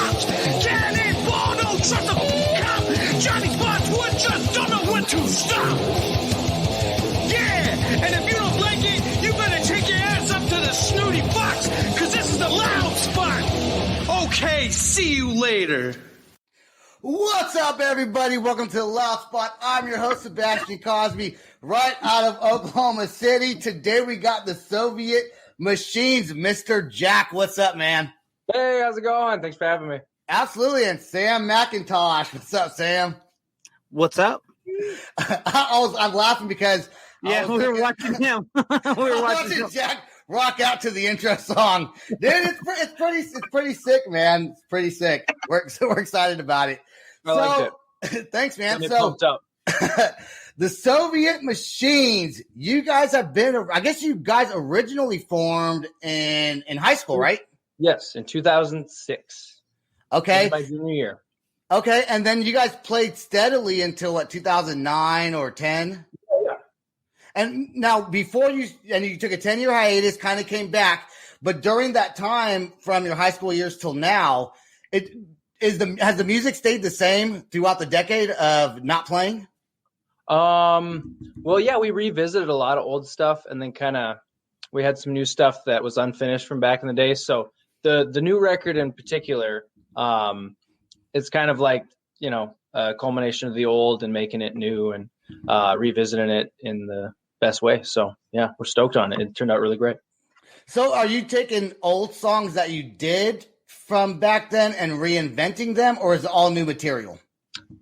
cops. Cannonball, don't trust a cop. Johnny Spotswood just don't know when to stop. Yeah, and if you don't like it, you better take your ass up to the snooty box, cause this is the loud spot. Okay, see you later. What's up, everybody? Welcome to the Loud Spot. I'm your host, Sebastian Cosby, right out of Oklahoma City. Today we got the Soviet Machines, Mr. Jack. What's up, man? Hey, how's it going? Thanks for having me. Absolutely. And Sam McIntosh. What's up, Sam? What's up? I'm laughing because we were watching him. we were watching Jack rock out to the intro song. Dude, it's pretty sick, man. It's pretty sick. We're excited about it. I like it. Thanks, man. So pumped up. The Soviet Machines, you guys have been, I guess you guys originally formed in high school, right? Yes, in 2006. Okay. My junior year. Okay, and then you guys played steadily until, what, 2009 or 10? Yeah. And now, before you took a 10-year hiatus, kind of came back, but during that time, from your high school years till now, has the music stayed the same throughout the decade of not playing? Well, yeah, we revisited a lot of old stuff, and then we had some new stuff that was unfinished from back in the day. So the new record in particular, it's kind of like, a culmination of the old and making it new and revisiting it in the best way. So yeah, we're stoked on it. It turned out really great. So are you taking old songs that you did from back then and reinventing them, or is it all new material?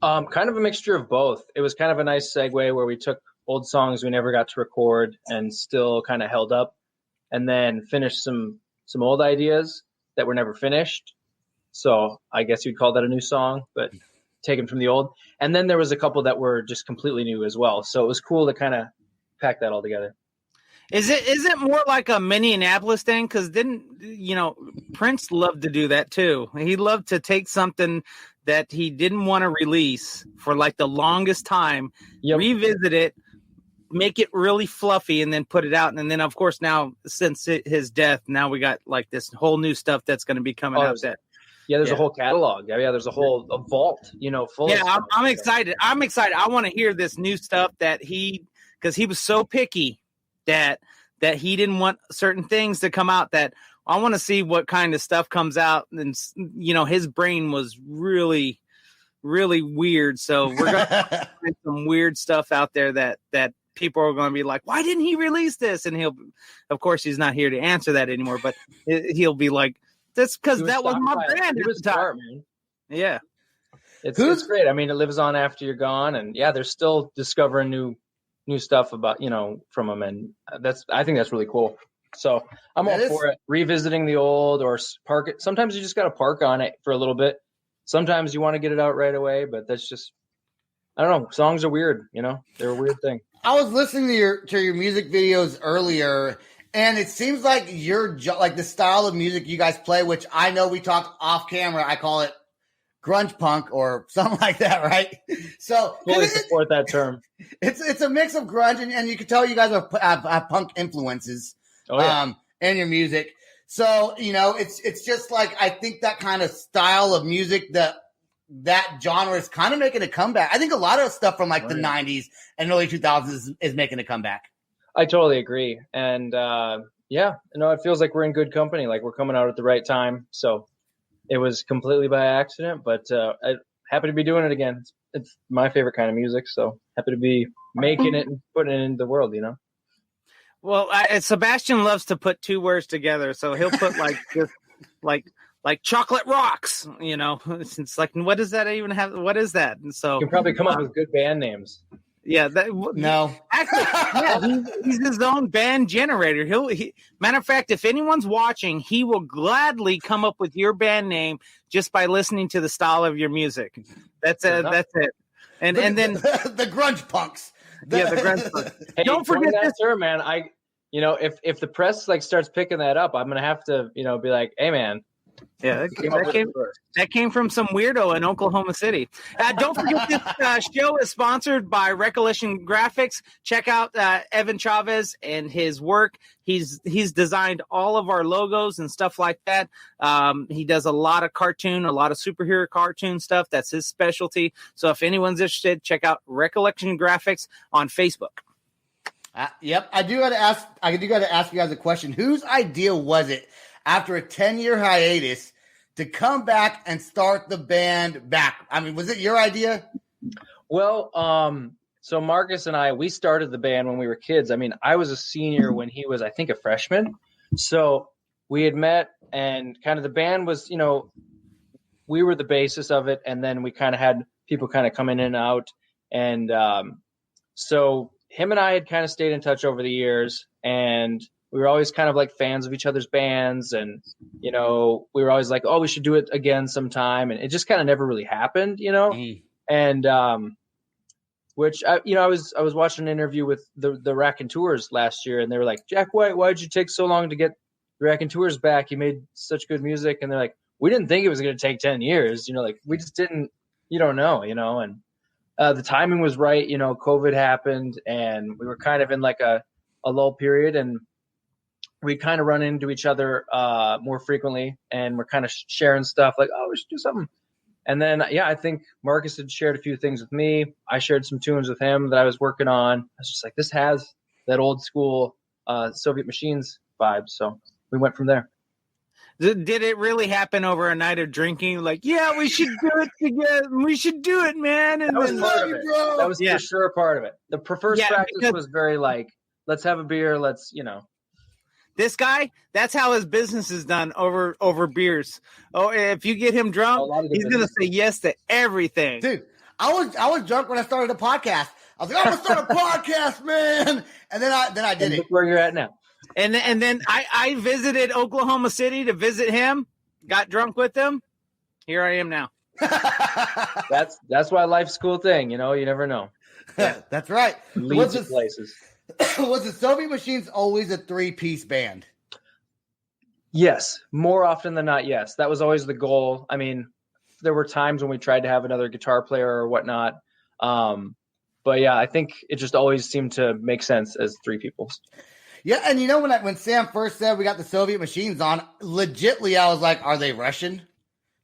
Kind of a mixture of both. It was kind of a nice segue where we took old songs we never got to record and still kind of held up, and then finished some old ideas that were never finished. So I guess you'd call that a new song, but taken from the old. And then there was a couple that were just completely new as well. So it was cool to kind of pack that all together. Is it more like a Minneapolis thing? Because Prince loved to do that too. He loved to take something that he didn't want to release for like the longest time, revisit it, make it really fluffy, and then put it out. And then, of course, now since his death, now we got like this whole new stuff that's going to be coming out. There's a whole catalog. Yeah, there's a whole vault, full. Yeah, I'm excited. I'm excited. I want to hear this new stuff because he was so picky that he didn't want certain things to come out. That I want to see what kind of stuff comes out. And his brain was really, really weird. So we're going to find some weird stuff out there that people are going to be like, why didn't he release this? And of course, he's not here to answer that anymore. But he'll be like, that's because that was my band. It was smart, man. Yeah, it's great. I mean, it lives on after you're gone, and yeah, they're still discovering new stuff about from them, and I think that's really cool. So I'm all for it. Revisiting the old or park it. Sometimes you just got to park on it for a little bit. Sometimes you want to get it out right away, but that's just, I don't know. Songs are weird, they're a weird thing. I was listening to your music videos earlier, and it seems like like the style of music you guys play, which I know we talked off camera. I call it grunge punk or something like that, right? So fully support that term. It's a mix of grunge, and you can tell you guys have punk influences in your music. So it's just like, I think that kind of style of music, that genre is kind of making a comeback. I think a lot of stuff from like the 90s and early 2000s is making a comeback. I totally agree. And it feels like we're in good company. Like we're coming out at the right time. So it was completely by accident, but I'm happy to be doing it again. It's my favorite kind of music. So happy to be making it and putting it into the world, Well, Sebastian loves to put two words together. So he'll put like just like chocolate rocks, It's like, what does that even have? What is that? And so you can probably come up with good band names. Yeah, no. Actually, he's his own band generator. Matter of fact, if anyone's watching, he will gladly come up with your band name just by listening to the style of your music. That's it. And then the grunge punks. The grunge punks. Hey, don't forget this, sir, man. If the press starts picking that up, I'm gonna have to, be like, hey, man, Yeah, Came up with it first. that came from some weirdo in Oklahoma City. Don't forget this show is sponsored by Recollection Graphics. Check out Evan Chavez and his work. He's designed all of our logos and stuff like that. He does a lot of superhero cartoon stuff. That's his specialty. So if anyone's interested, check out Recollection Graphics on Facebook. Yep, I do got to ask you guys a question. Whose idea was it after a 10-year hiatus to come back and start the band back? I mean, was it your idea? Well, so Marcus and we started the band when we were kids. I mean, I was a senior when he was, I think, a freshman. So we had met, and kind of the band was, we were the basis of it, and then we kind of had people kind of come in and out. And so him and I had kind of stayed in touch over the years, and we were always kind of like fans of each other's bands. And, we were always like, oh, we should do it again sometime. And it just kind of never really happened, And which, I was watching an interview with the Raconteurs last year, and they were like, Jack White, why'd you take so long to get the Raconteurs back? You made such good music. And they're like, we didn't think it was going to take 10 years, we just didn't, you don't know, and the timing was right. COVID happened, and we were kind of in like a lull period, and we kind of run into each other more frequently, and we're kind of sharing stuff like, oh, we should do something. And then, I think Marcus had shared a few things with me. I shared some tunes with him that I was working on. I was just like, this has that old school Soviet Machines vibe. So we went from there. Did it really happen over a night of drinking? Like, yeah, we should do it together. We should do it, man. And that was part of it. That was for sure a part of it. The first practice was very like, let's have a beer. Let's, This guy, that's how his business is done over beers. Oh, if you get him drunk, he's going to say yes to everything. Dude, I was drunk when I started the podcast. I was like, I'm going to start a podcast, man. And then I did it. Look where you're at now. And then I visited Oklahoma City to visit him, got drunk with him. Here I am now. That's why life's a cool thing. You never know. That's right. Leads to places. Was the Soviet Machines always a 3-piece band? Yes. More often than not, yes. That was always the goal. I mean, there were times when we tried to have another guitar player or whatnot. But yeah, I think it just always seemed to make sense as 3 people. Yeah, and when Sam first said we got the Soviet Machines on, legitly I was like, are they Russian?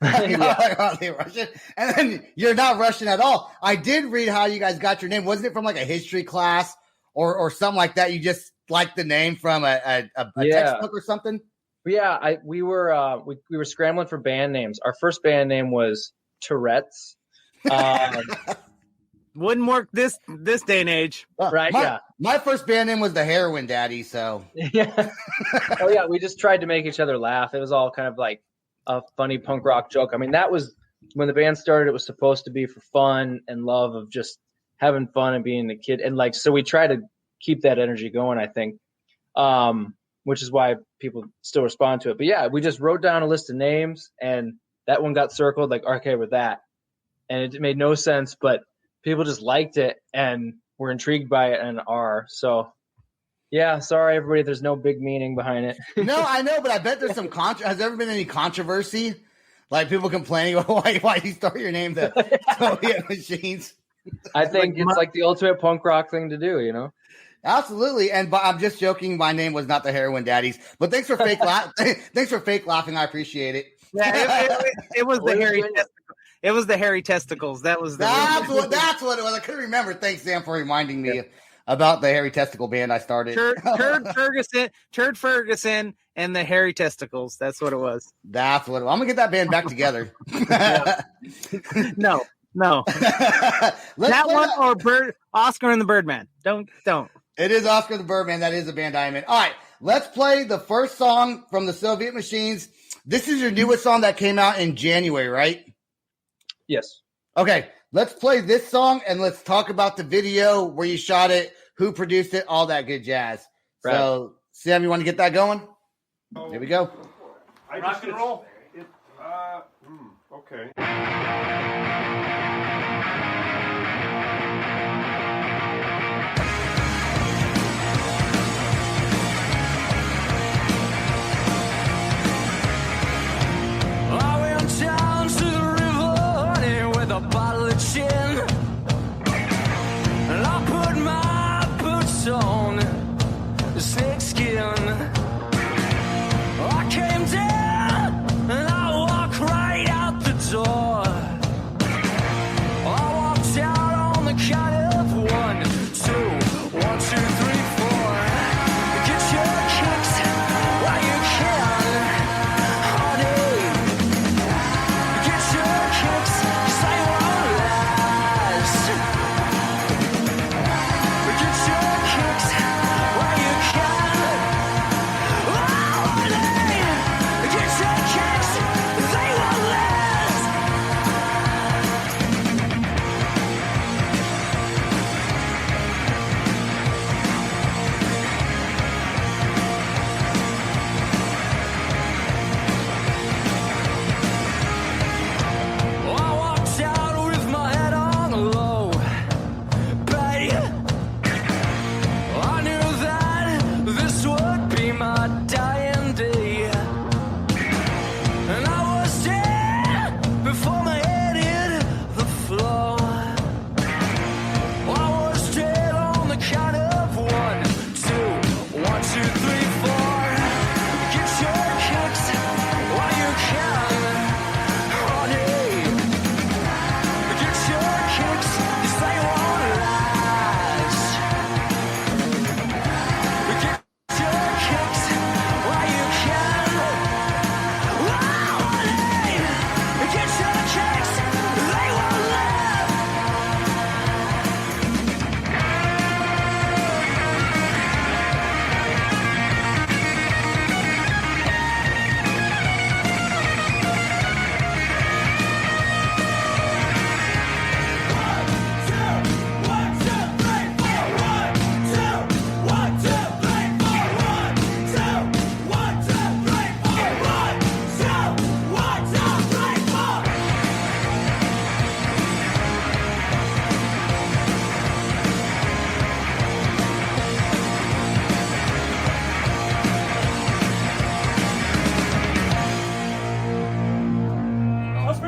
Are they Russian? And then you're not Russian at all. I did read how you guys got your name. Wasn't it from like a history class or something like that? You just liked the name from a textbook or something? Yeah, we were scrambling for band names. Our first band name was Tourette's. Wouldn't work this day and age, right? My first band name was the Heroin Daddy. So yeah. Oh yeah, we just tried to make each other laugh. It was all kind of like a funny punk rock joke. I mean, that was when the band started. It was supposed to be for fun and love of just having fun and being a kid, and like so we try to keep that energy going. I think, which is why people still respond to it. But yeah, we just wrote down a list of names, and that one got circled. Like, okay, with that, and it made no sense, but people just liked it and were intrigued by it and are. So, yeah, sorry, everybody. There's no big meaning behind it. No, I know, but I bet there's some has there ever been any controversy? Like people complaining about why you start your name the Soviet Machines? I think it's like the ultimate punk rock thing to do, Absolutely. And I'm just joking. My name was not the Heroin Daddies, but thanks for fake thanks for fake laughing. I appreciate it. Yeah, it was the hairy testicles. It was the hairy testicles. That's what it was. I couldn't remember. Thanks, Sam, for reminding me about the hairy testicle band I started. Turd Ferguson, and the hairy testicles. That's what it was. That's what it was. I'm gonna get that band back together. No. That one or Oscar and the Birdman. Don't. It is Oscar the Birdman. That is the band I'm in. All right, let's play the first song from the Soviet Machines. This is your newest song that came out in January, right? Yes. Okay, let's play this song and let's talk about the video, where you shot it, who produced it, all that good jazz. Right. So, Sam, you want to get that going? Here we go. Rock and roll. Okay.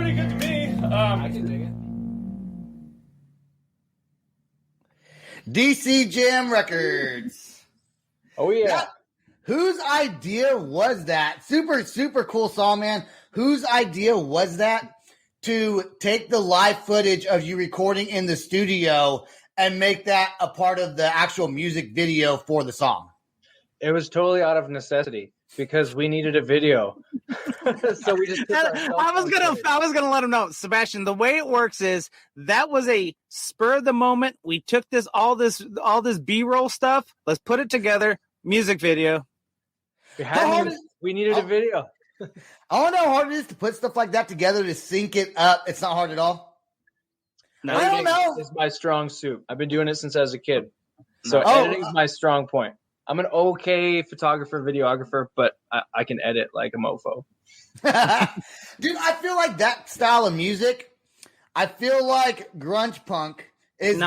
pretty good to me. I can dig it. DC Jam Records. Oh yeah. Whose idea was that? Super, super cool song, man. Whose idea was that to take the live footage of you recording in the studio and make that a part of the actual music video for the song? It was totally out of necessity because we needed a video. So we just I was gonna let him know, Sebastian. The way it works is that was a spur of the moment. We took all this B-roll stuff. Let's put it together. Music video. We needed a video. I don't know how hard it is to put stuff like that together to sync it up. It's not hard at all. No, I don't know. It's my strong suit. I've been doing it since I was a kid. So editing is my strong point. I'm an okay photographer, videographer, but I can edit like a mofo. Dude, I feel like that style of music, I feel like grunge punk is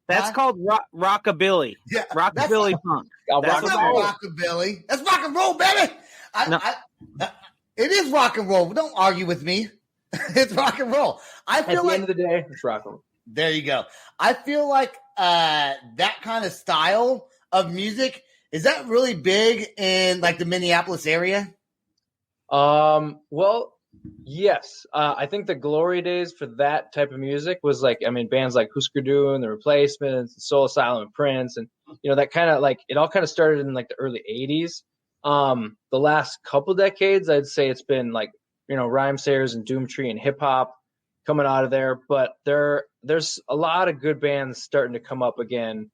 that's called rockabilly. Yeah, rockabilly punk. That's not rockabilly. That's rock and roll, baby. It is rock and roll. Don't argue with me. It's rock and roll. At the end of the day, it's rock and roll. There you go. I feel like that kind of style of music, is that really big in like the Minneapolis area? Well, yes. I think the glory days for that type of music was like, I mean, bands like Husker Du and The Replacements, Soul Asylum, and Prince, and that kind of like it all kind of started in like the early 80s. The last couple decades, I'd say it's been like, Rhymesayers and Doomtree and hip hop coming out of there, but there's a lot of good bands starting to come up again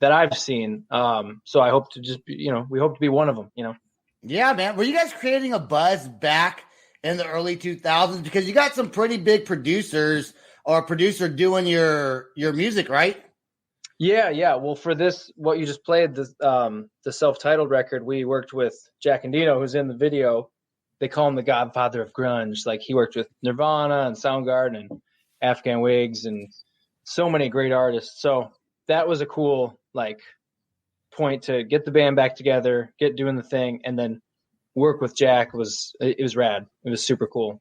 that I've seen. So I hope to just be, we hope to be one of them, Yeah, man. Were you guys creating a buzz back in the early 2000s? Because you got some pretty big producers or a producer doing your music, right? Yeah. Well, for this, what you just played, the self-titled record, we worked with Jack Endino, who's in the video. They call him the Godfather of grunge. Like he worked with Nirvana and Soundgarden and Afghan Wigs and so many great artists. So that was a cool point to get the band back together, get doing the thing, and then work with Jack was rad. It was super cool.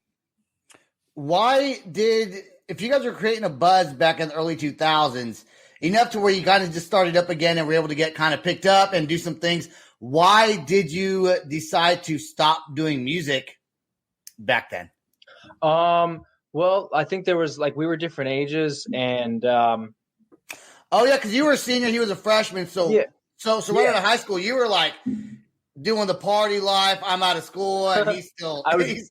If you guys were creating a buzz back in the early 2000s, enough to where you kind of just started up again and were able to get kind of picked up and do some things, why did you decide to stop doing music back then? Well, I think there was we were different ages and oh yeah, because you were a senior, he was a freshman, so yeah. So right out of high school, you were like doing the party life. I'm out of school, and he's still. I was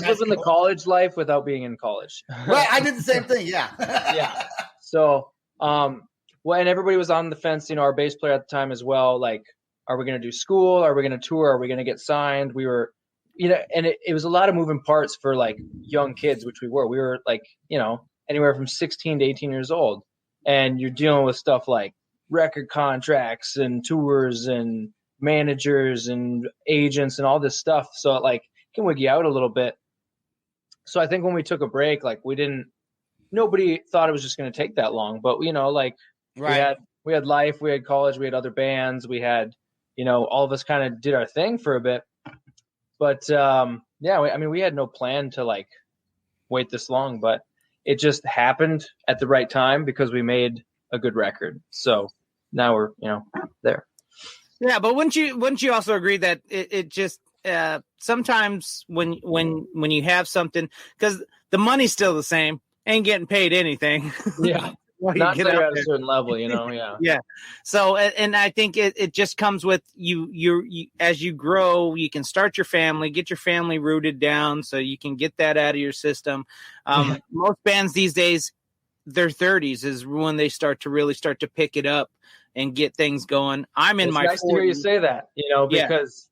living the college life without being in college. Right, I did the same thing. Yeah. Yeah. So, and everybody was on the fence. Our bass player at the time as well. Like, are we going to do school? Are we going to tour? Are we going to get signed? We were, and it was a lot of moving parts for young kids, which we were. We were anywhere from 16 to 18 years old, and you're dealing with stuff like record contracts and tours and managers and agents and all this stuff. So it can wig you out a little bit. So I think when we took a break, nobody thought it was just going to take that long, but right. we had life, we had college, we had other bands, we had, all of us kind of did our thing for a bit, but we had no plan to wait this long, but it just happened at the right time because we made a good record. So now we're, there. Yeah, but wouldn't you also agree that it just sometimes when you have something, because the money's still the same, ain't getting paid anything. Yeah. Not get at a certain level, yeah. Yeah. So, and I think it just comes with you as you grow, you can start your family, get your family rooted down so you can get that out of your system. Most bands these days, their 30s is when they start to pick it up and get things going. I'm in my 40s. Nice to hear you say that, because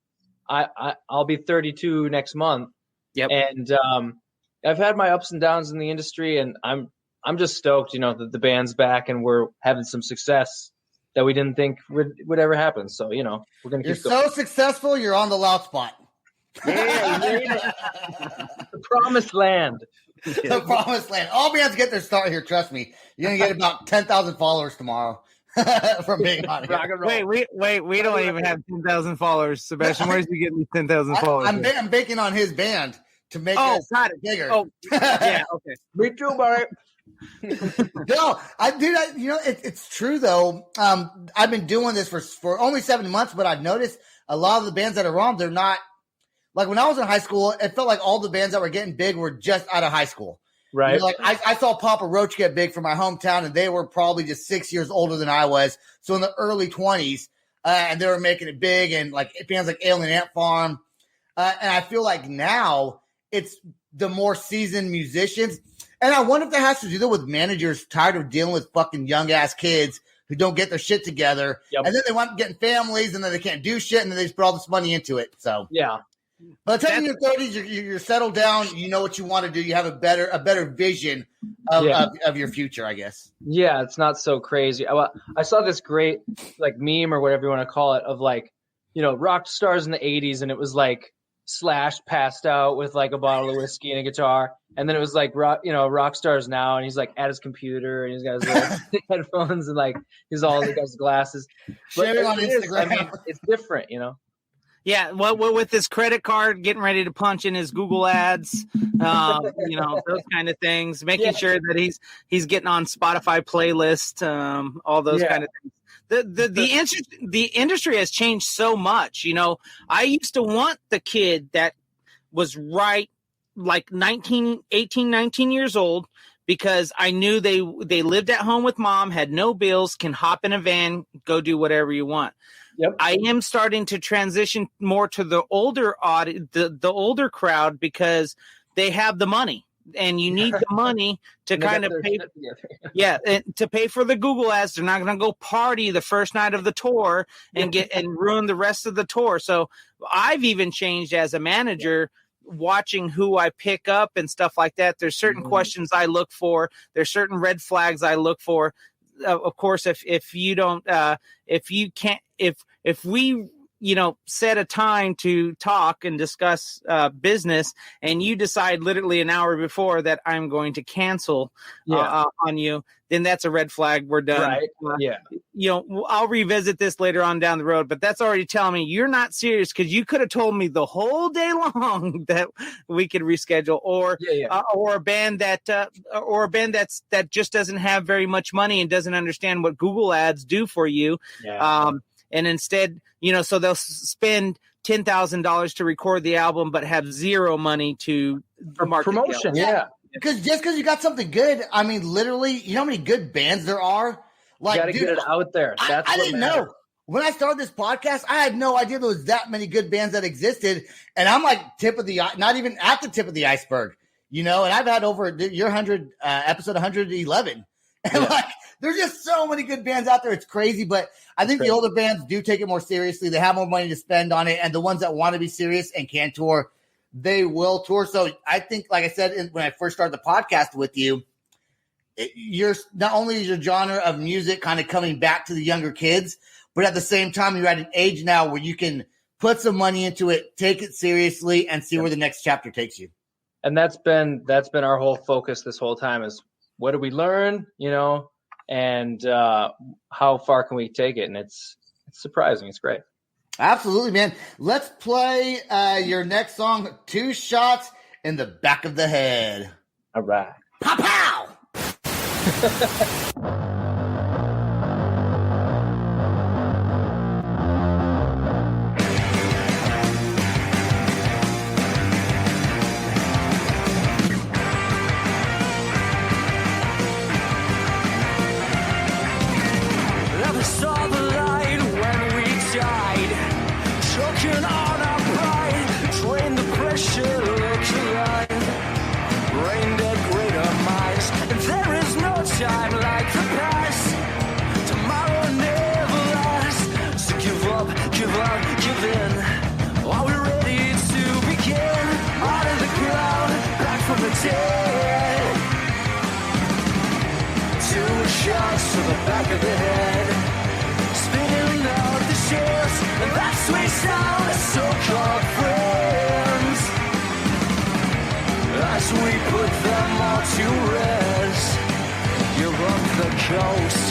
I'll be 32 next month. Yep. And I've had my ups and downs in the industry, and I'm just stoked, that the band's back and we're having some success that we didn't think would ever happen. So, we're going to keep going. You're so successful, you're on the loud spot. Yeah, the promised land. The promised land. All bands get their start here, trust me. You're going to get about 10,000 followers tomorrow from being on here. Wait, we don't even have 10,000 followers. Sebastian, where's he getting these 10,000 followers? I'm banking on his band to make Oh, it got it. bigger. Oh, yeah. Okay. Me too, buddy. No, it's true though. I've been doing this for only 7 months, but I've noticed a lot of the bands that are on, they're not like when I was in high school. It felt like all the bands that were getting big were just out of high school. Right. You know, like I saw Papa Roach get big from my hometown, and they were probably just 6 years older than I was. So in the early 20s, and they were making it big, and like bands like Alien Ant Farm. And I feel like now it's the more seasoned musicians. And I wonder if that has to do with managers tired of dealing with fucking young ass kids who don't get their shit together. Yep. And then they want getting families, and then they can't do shit, and then they just put all this money into it. So Yeah. by the time you're in your 30s, you're settled down. You know what you want to do. You have a better vision of your future, I guess. Yeah, it's not so crazy. I saw this great like meme or whatever you want to call it of like, rock stars in the 80s, and it was like Slash passed out with like a bottle of whiskey and a guitar, and then it was like rock stars now, and he's like at his computer and he's got his little headphones and like he's all got his glasses. Sharing on Instagram. It's different, Yeah, well, with his credit card, getting ready to punch in his Google ads, those kind of things, making sure that he's getting on Spotify playlist, all those kind of things. The industry has changed so much. I used to want the kid that was right like 18, 19 years old, because I knew they lived at home with mom, had no bills, can hop in a van, go do whatever you want. Yep. I am starting to transition more to the older the older crowd, because they have the money, and you need the money to kind of pay. To pay for the Google ads. They're not going to go party the first night of the tour and ruin the rest of the tour. So I've even changed as a manager, watching who I pick up and stuff like that. There's certain questions I look for. There's certain red flags I look for. Of course, if we set a time to talk and discuss business, and you decide literally an hour before that I'm going to cancel on you, then that's a red flag. We're done. Right. I'll revisit this later on down the road, but that's already telling me you're not serious, because you could have told me the whole day long that we could reschedule, or a band that just doesn't have very much money and doesn't understand what Google ads do for you. Yeah. And instead, so they'll spend $10,000 to record the album, but have zero money to market promotion. Yeah. Because you got something good, I mean, literally, you know how many good bands there are? Like, you got to get it out there. That's I didn't know. When I started this podcast, I had no idea there was that many good bands that existed. And I'm like not even at the tip of the iceberg, and I've had over your episode 111. And like, there's just so many good bands out there. It's crazy, but I think the older bands do take it more seriously. They have more money to spend on it. And the ones that want to be serious and can tour, they will tour. So I think, like I said, when I first started the podcast with you, you're not only is your genre of music kind of coming back to the younger kids, but at the same time, you're at an age now where you can put some money into it, take it seriously, and see where the next chapter takes you. And that's been our whole focus this whole time is, what did we learn, and how far can we take it? And it's surprising. It's great. Absolutely, man. Let's play your next song, 2 Shots in the Back of the Head. All right. Pow, pow! Time like the past, tomorrow never lasts. So give up, give in. Are we ready to begin? Out of the ground, back from the dead. 2 shots to the back of the head, spinning out the shares, and that sweet sound of so-called friends. As we put them all to rest, you're up the coast.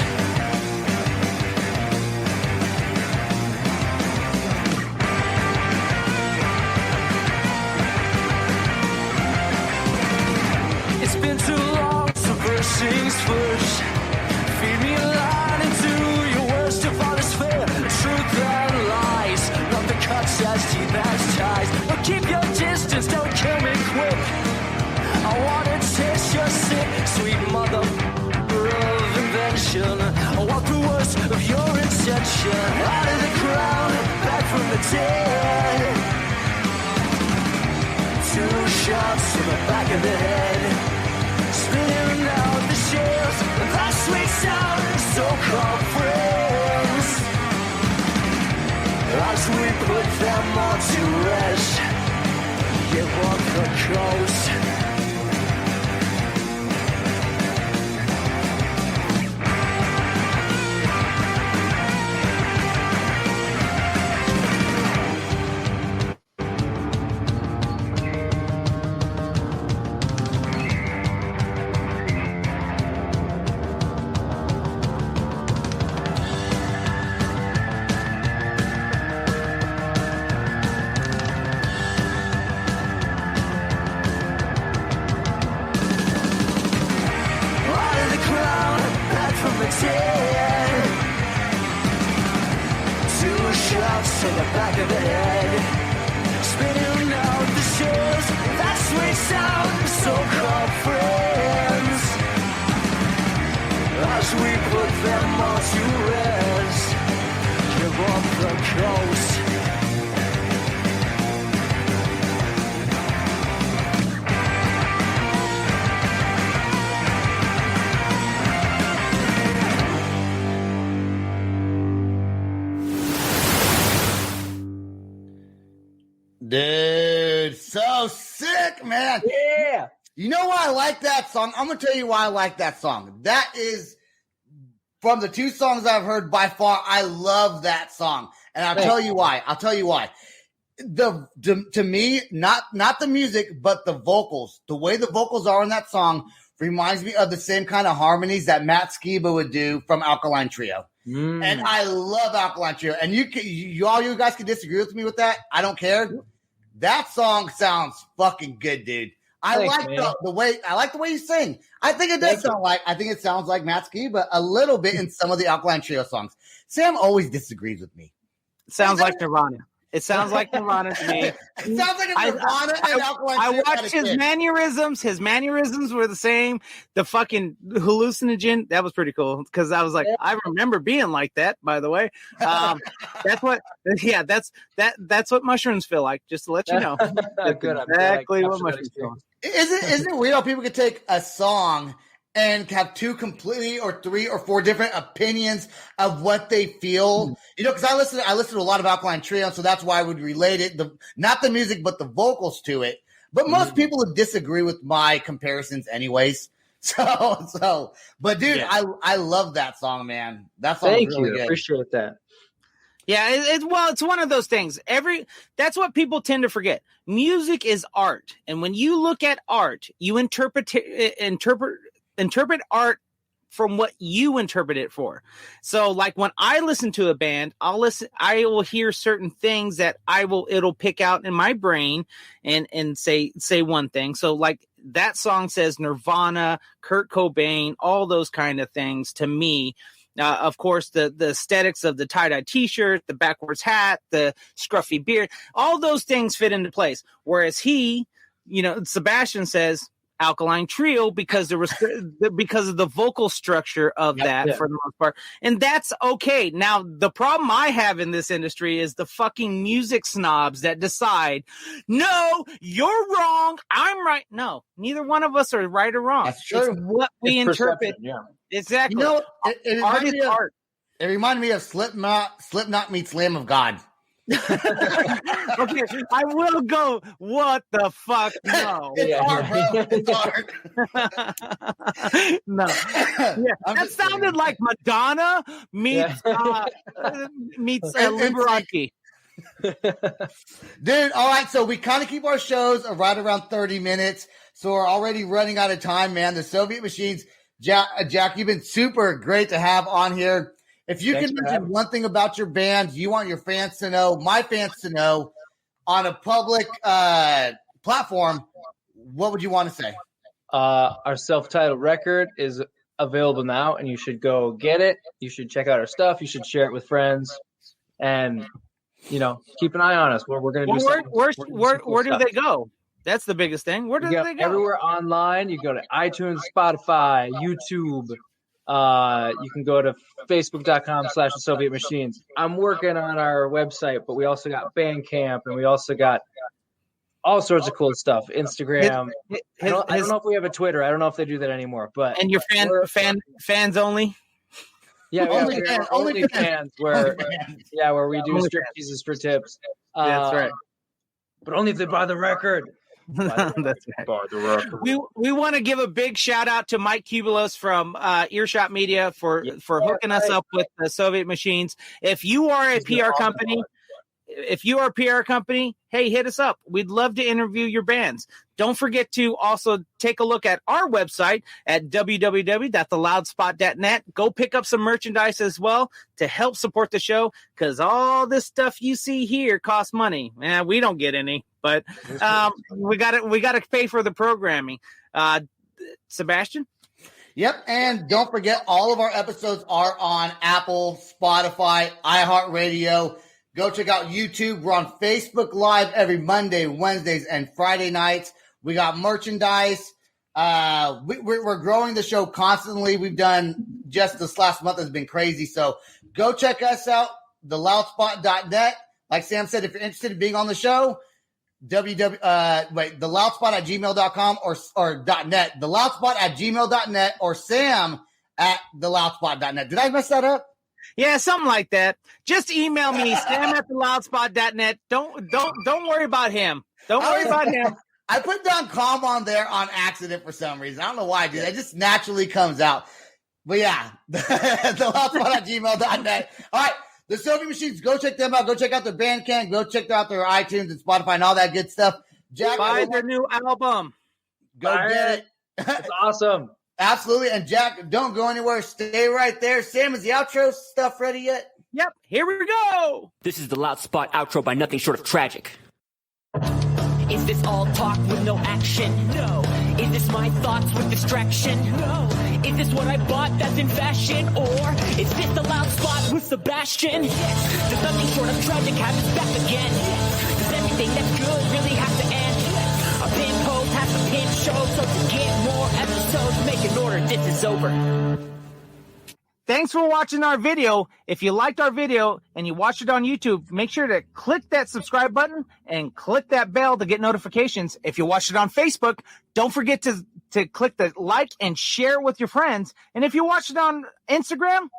been too long, so first things first. Feed me a line into your worst of all is fair. Truth and lies, not the cuts as deep as ties. But keep your distance, don't kill me quick. I wanna taste your sick, sweet mother of invention. I want the worst of your intention. Out of the ground, back from the dead. 2 shots in the back of the head. Spinning out the shells, that sweet sound, so-called friends. As we put them all to rest, give up the coast. To the back of the head, spinning out the shells, that sweet sound, so-called friends. As we put them all to rest, give up the ghost. Dude, so sick, man. Yeah. You know why I like that song? I'm going to tell you why I like that song. That is, from the 2 songs I've heard, by far, I love that song. And I'll tell you why. To me, not the music, but the vocals. The way the vocals are in that song reminds me of the same kind of harmonies that Matt Skiba would do from Alkaline Trio. And I love Alkaline Trio. And you guys can disagree with me with that. I don't care. That song sounds fucking good, dude. I like the way you sing. I think it does it sounds like Matt Skiba a little bit in some of the Alkaline Trio songs. Sam always disagrees with me. Sounds like Nirvana. It sounds like Nirvana to me. It sounds like a Nirvana and Alkaline Trio. I watched his mannerisms. His mannerisms were the same. The fucking hallucinogen, that was pretty cool because I was like, I remember being like that. By the way, that's what mushrooms feel like. Just to let you know, that's exactly what mushrooms feel like. Isn't it weird how people could take a song and have 2 completely or 3 or 4 different opinions of what they feel? You know, because I listen to a lot of Alkaline Trio, so that's why I would relate it. Not the music, but the vocals to it. But most people would disagree with my comparisons anyways. So, but dude, I love that song, man. That song is really good. Appreciate that. Yeah, it's one of those things. That's what people tend to forget. Music is art, and when you look at art, you interpret art from what you interpret it for. So like when I listen to a band, I will hear certain things that it'll pick out in my brain and say one thing. So like that song says Nirvana, Kurt Cobain, all those kind of things to me. Of course, the aesthetics of the tie-dye t-shirt, the backwards hat, the scruffy beard, all those things fit into place. Whereas Sebastian says Alkaline Trio because of the vocal structure of that for the most part. And that's okay. Now, the problem I have in this industry is the fucking music snobs that decide, no, you're wrong, I'm right. No, neither one of us are right or wrong. That's true. It's what we interpret. Yeah. Exactly. You know, art is art. It reminded me of Slipknot meets Lamb of God. Okay, I will go. What the fuck? No, It's hard, bro. It's hard. No. Yeah, that sounded like Madonna meets Liberace. Dude, all right. So we kind of keep our shows right around 30 minutes. So we're already running out of time, man. The Soviet Machines, Jack, you've been super great to have on here. If you can mention one thing about your band you want your fans to know, my fans to know, on a public platform, what would you want to say? Our self-titled record is available now, and you should go get it. You should check out our stuff. You should share it with friends, and keep an eye on us. We're going to do something. Where do they go? That's the biggest thing. Where do they go? Everywhere online. You go to iTunes, Spotify, YouTube. You can go to facebook.com/the Soviet Machines. I'm working on our website, but we also got Bandcamp, and we also got all sorts of cool stuff. Instagram. I don't know if we have a Twitter. I don't know if they do that anymore. But and your fans only. Yeah, only fans where we do strip teases for tips. That's right. But only if they buy the record. That's right. Buy the record. We want to give a big shout out to Mike Kubelos from Earshot Media for hooking us up with the Soviet Machines. If you are a PR company. Hey, hit us up. We'd love to interview your bands. Don't forget to also take a look at our website at www.theloudspot.net. Go pick up some merchandise as well to help support the show, because all this stuff you see here costs money. We don't get any, but we got to pay for the programming. Sebastian? Yep, and don't forget, all of our episodes are on Apple, Spotify, iHeartRadio. Go check out YouTube. We're on Facebook Live every Monday, Wednesdays, and Friday nights. We got merchandise. We're growing the show constantly. We've done just this last month has been crazy. So go check us out, theloudspot.net. Like Sam said, if you're interested in being on the show, theloudspot@gmail.com or .net. Theloudspot@gmail.net or Sam at theloudspot.net. Did I mess that up? Yeah, something like that. Just email me, sam@theloudspot.net. Don't worry about him. Don't worry about him. I put down calm on there on accident for some reason. I don't know why I do that. It just naturally comes out. But yeah, theloudspot@gmail.net. All right, the Soviet Machines, go check them out. Go check out their Bandcamp. Go check out their iTunes and Spotify and all that good stuff. Jack, buy their new album. Go get it. It's awesome. Absolutely. And Jack, don't go anywhere. Stay right there. Sam, is the outro stuff ready yet? Yep. Here we go. This is the Loud Spot outro by nothing short of tragic. Is this all talk with no action? No. Is this my thoughts with distraction? No. Is this what I bought that's in fashion? Or is this the Loud Spot with Sebastian? Yes. Does nothing short of tragic have its back again? Yes. Does everything that's good really have to end? Yes. A pin post has to pin show, so to get more episodes, make an order, this is over. Thanks for watching our video. If you liked our video and you watched it on YouTube, make sure to click that subscribe button and click that bell to get notifications. If you watched it on Facebook, don't forget to click the like and share it with your friends. And if you watched it on Instagram,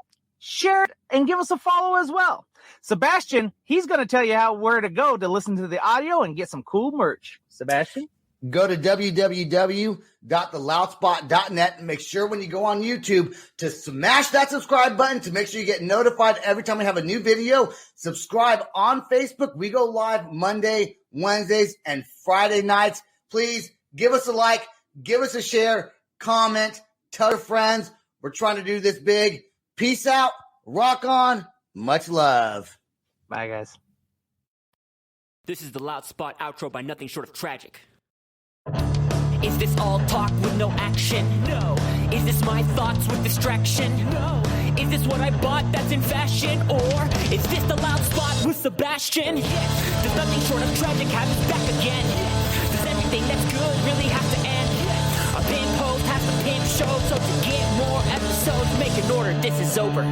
share it and give us a follow as well. Sebastian, he's going to tell you where to go to listen to the audio and get some cool merch. Sebastian? Go to www.theloudspot.net and make sure when you go on YouTube to smash that subscribe button to make sure you get notified every time we have a new video. Subscribe on Facebook. We go live Monday, Wednesdays, and Friday nights. Please give us a like, give us a share, comment, tell your friends. We're trying to do this big. Peace out. Rock on. Much love. Bye, guys. This is the Loud Spot outro by nothing short of tragic. Is this all talk with no action? No. Is this my thoughts with distraction? No. Is this what I bought that's in fashion? Or is this the Loud Spot with Sebastian? Yes. Does nothing short of tragic have its back again? Yes. Does everything that's good really have to end? Yes. A pin post has to pin show, so to get more episodes, make an order, this is over.